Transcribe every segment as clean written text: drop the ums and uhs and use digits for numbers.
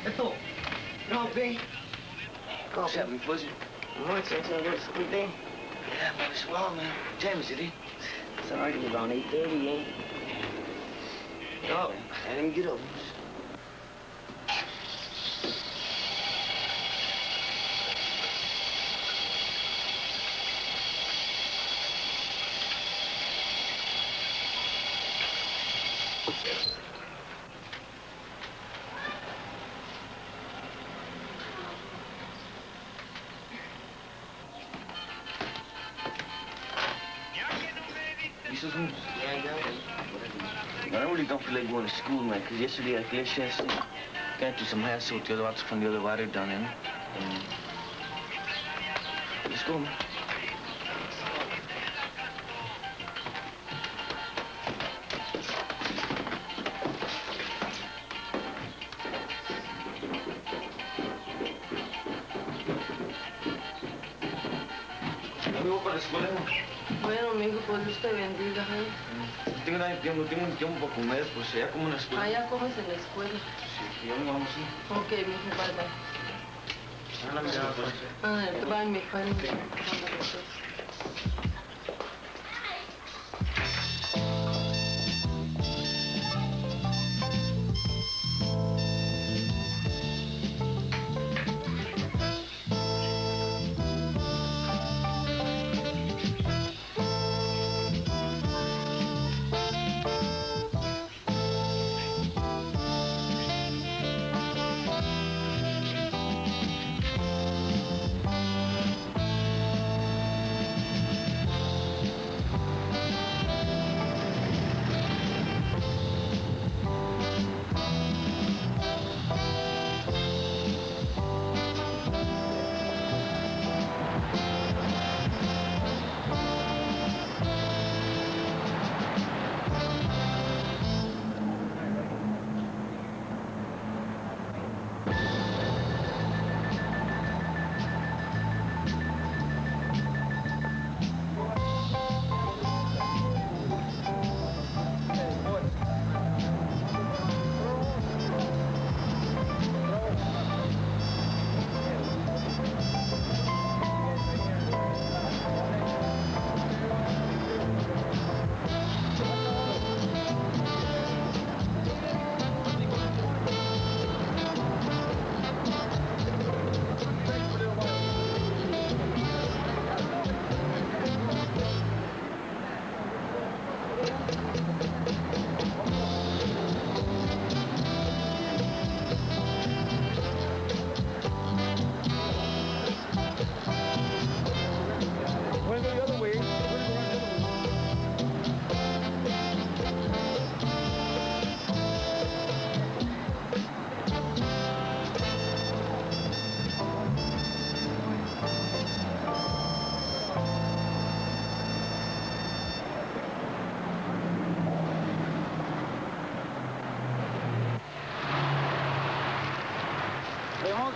Ito. Grabe. What's happening, Fuzzy? Ano, excited to go to school day. Yeah, man, it's wild, man. What time is it, eh? It's already around 8:30, eh? Oh, I didn't get up. Yeah, I got it. I really don't feel like going to school, man, because yesterday at Glacier, got through some hassle with the other from the other water down in. Let's go, man. Amigo, para la escuela. Bueno, amigo, pues Dios te bendiga, ¿eh? Tengo un tiempo para comer, pues allá como en la escuela. Allá comes en la escuela. Sí, ya nos vamos, sí. Ok, mijo, bye, bye. Ah, la mirada, pues. Bye, mijo. Bye.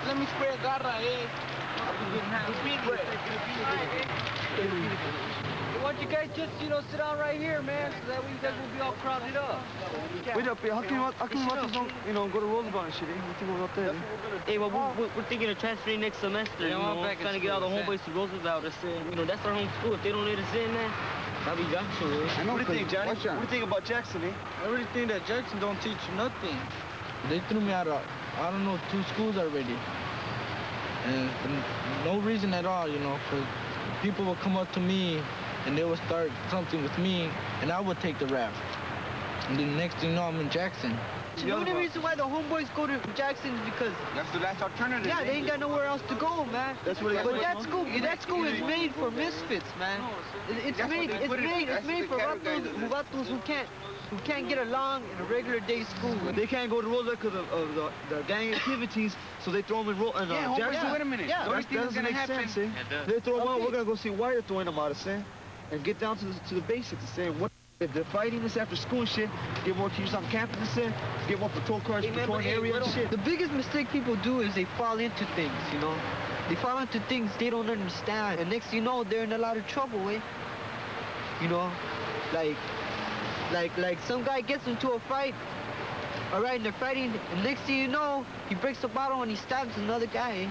Let me spray a garra, eh? Why don't you guys just, sit down right here, man, so that way you guys will be all crowded up. Wait up, how can you watch us don't, go to Roosevelt and shit, eh? We think we're up there, eh? Hey, well, we're thinking of transferring next semester, trying to get all the homeboys to Roosevelt. That's our home school. If they don't let us in, man, that'll be Jackson, eh? I know, what do you think, Johnny? What do you think about Jackson, eh? I really think that Jackson don't teach you nothing. They threw me out of, 2 schools already. And for no reason at all, because people will come up to me and they would start something with me, and I would take the rap. And then next thing you know, I'm in Jackson. The only reason why the homeboys go to Jackson is because That's the last alternative. yeah, they ain't got nowhere else to go, man. That's what they But put- that school is made for misfits, man. It's made for vatos who can't get along in a regular day school. They can't go to Roosevelt because of the gang activities, so they throw them in Jackson. wait a minute. Yeah. The only That thing that's doesn't gonna make happen. sense, eh? They throw them out, we're gonna go see why they're throwing them out, eh? And get down to the basics and say, what if they're fighting this after school and shit, get more teachers on campus and get more patrol cars, patrolling area and shit. The biggest mistake people do is they fall into things, They fall into things they don't understand, and next thing you know, they're in a lot of trouble, eh? Like some guy gets into a fight, All right, and they're fighting, and next thing you know, he breaks the bottle and he stabs another guy.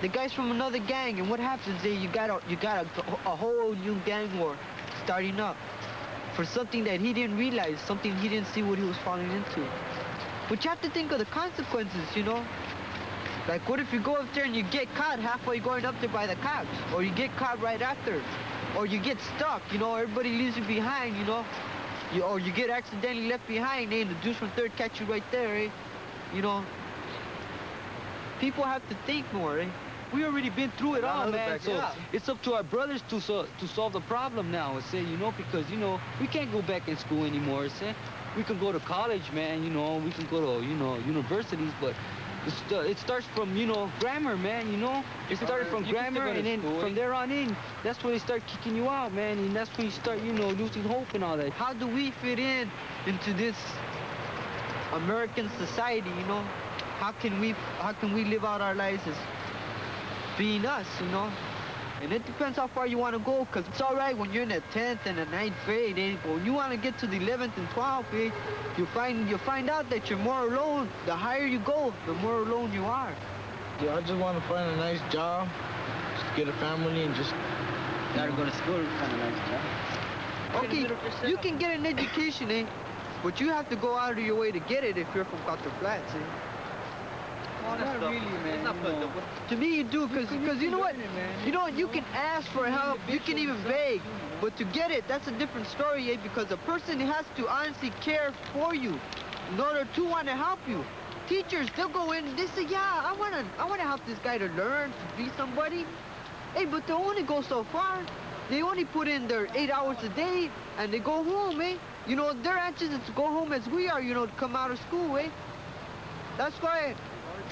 The guy's from another gang, and what happens is you got a whole new gang war starting up for something that he didn't realize, something he didn't see what he was falling into. But you have to think of the consequences, you know? Like, what if you go up there and you get caught halfway going up there by the cops, or you get caught right after, or you get stuck, you know, everybody leaves you behind, you know? Or you get accidentally left behind, and the dudes from third catch you right there, eh? You know, people have to think more, eh? We already been through it all, man. So it's up to our brothers to solve the problem now, say, you know, because, you know, we can't go back in school anymore, say. We can go to college, man, you know, we can go to, you know, universities, but it starts from, you know, grammar, man, you know. It started from grammar, and then from there on in, that's where they start kicking you out, man, and that's when you start, you know, losing hope and all that. How do we fit in into this American society, you know? How can we live out our lives as being us, you know? And it depends how far you want to go, because it's all right when you're in the 10th and the 9th grade, eh? But when you want to get to the 11th and 12th grade, you find out that you're more alone. The higher you go, the more alone you are. Yeah, I just want to find a nice job, just get a family, and just... Gotta go to school, find a nice job. Okay, you can get an education, eh? But you have to go out of your way to get it if you're from Cuatro Flats, eh? Not really, man. To me, you do, because you know what? You know, you can ask for help, you can even beg, but to get it, that's a different story, eh? Because a person has to honestly care for you in order to want to help you. Teachers, they'll go in, they say, yeah, I want to help this guy to learn, to be somebody. Hey, but they only go so far. They only put in their 8 hours a day, and they go home, eh? You know, their anxious is to go home as we are, you know, to come out of school, eh? That's why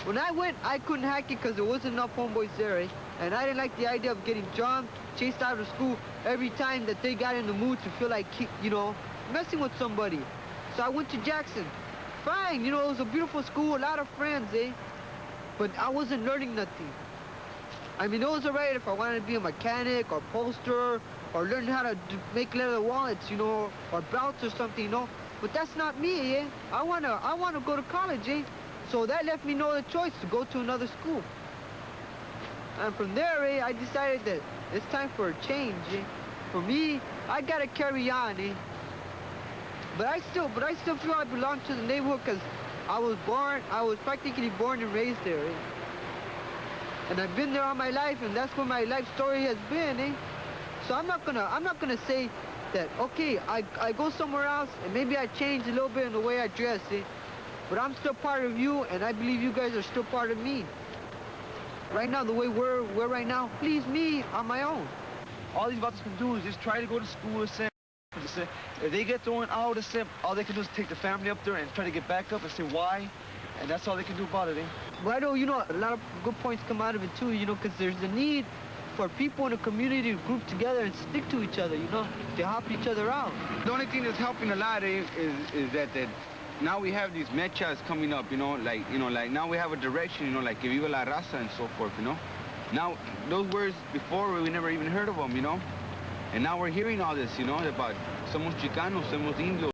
when I went, I couldn't hack it because there wasn't enough homeboys there, eh? And I didn't like the idea of getting jumped, chased out of school every time that they got in the mood to feel like, you know, messing with somebody. So I went to Jackson. Fine, you know, it was a beautiful school, a lot of friends, eh? But I wasn't learning nothing. I mean, it was all right if I wanted to be a mechanic or poster or learn how to make leather wallets, you know, or belts or something, you know. But that's not me, eh? I wanna go to college, eh? So that left me no other choice to go to another school. And from there, eh, I decided that it's time for a change, eh? For me, I gotta carry on, eh? But I still feel I belong to the neighborhood because I was practically born and raised there, eh? And I've been there all my life, and that's where my life story has been, eh? So I'm not gonna say that, okay, I go somewhere else and maybe I change a little bit in the way I dress, eh? But I'm still part of you, and I believe you guys are still part of me. Right now, the way we're right now, please me on my own. All these vatos can do is just try to go to school, say, if they get thrown out, all they can do is take the family up there and try to get back up and say why, and that's all they can do about it, eh? But I know, you know, a lot of good points come out of it too, you know, because there's a need for people in a community to group together and stick to each other, you know, to help each other out. The only thing that's helping a lot, eh, is that now we have these mechas coming up, you know, like now we have a direction, you know, like Que Viva la Raza and so forth, you know. Now, those words before, we never even heard of them, you know. And now we're hearing all this, you know, about somos chicanos, somos indios.